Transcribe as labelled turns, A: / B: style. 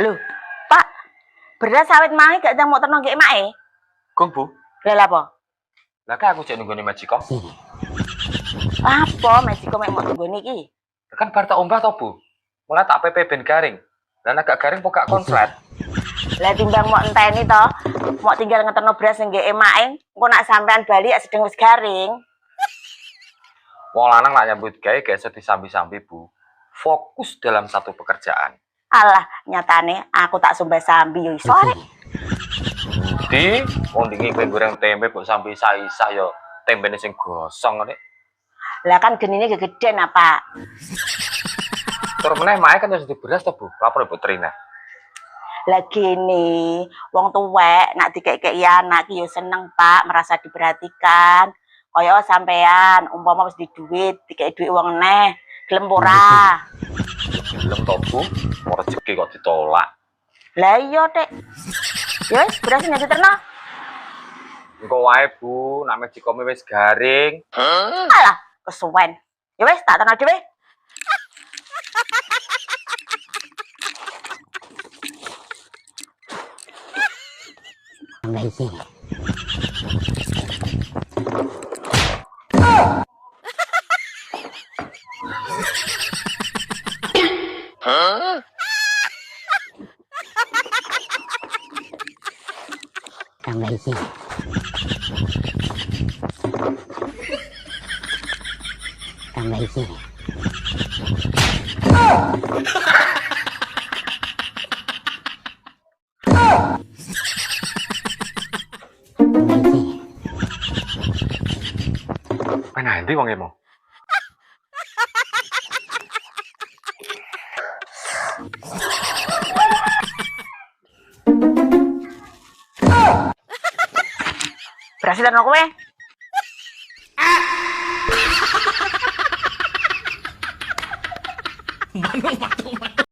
A: Loh, Pak, beras sawit mangi gak mau terno nggih emak e?
B: Gong, Bu.
A: Lah apa?
B: Lah kan aku cek nunggone Majiko.
A: Apa Majiko mek mau tunggu niki?
B: Kan bar tak ombah to, Bu. Mulai tak PP ben garing. Lah agak garing pokak konslet.
A: Lah timbang mau enteni to, mau tinggal ngeterno beras nggih emak e, engko nak sampean bali sedeng wis garing.
B: Wong lanang lak nyambut gawe gak iso disambi-sambi, Bu. Fokus dalam satu pekerjaan.
A: Alah, nyatane aku tak sumbah sambi yo iso arek.
B: Di, wong dingi kowe goreng tempe kok sambil isa-isa yo tempene sing gosong nek.
A: Lah kan genine gegeden apa?
B: Terus meneh mae kan wis di beras to, Bu. Lapor Bu Trina.
A: Lah gini, wong tuwek nak dikek-keki anak ki yo seneng, Pak, merasa diperhatikan. Kaya sampean umpama wis di duit, dikeki duit wong neh, gelem ora?
B: Gelem to, Bu. Ora rezeki kok ditolak.
A: Lah iya, Dik. Ya wis, beras nyadi terno.
B: Engko wae, Bu, nek Majiko wis garing.
A: Alah, kesuwen. Ya wis, tak terno dhewe.
C: Amazing. Amazing. Amazing.
B: Pengen ndi wong emo?
A: Beras terno kowe.
D: Manung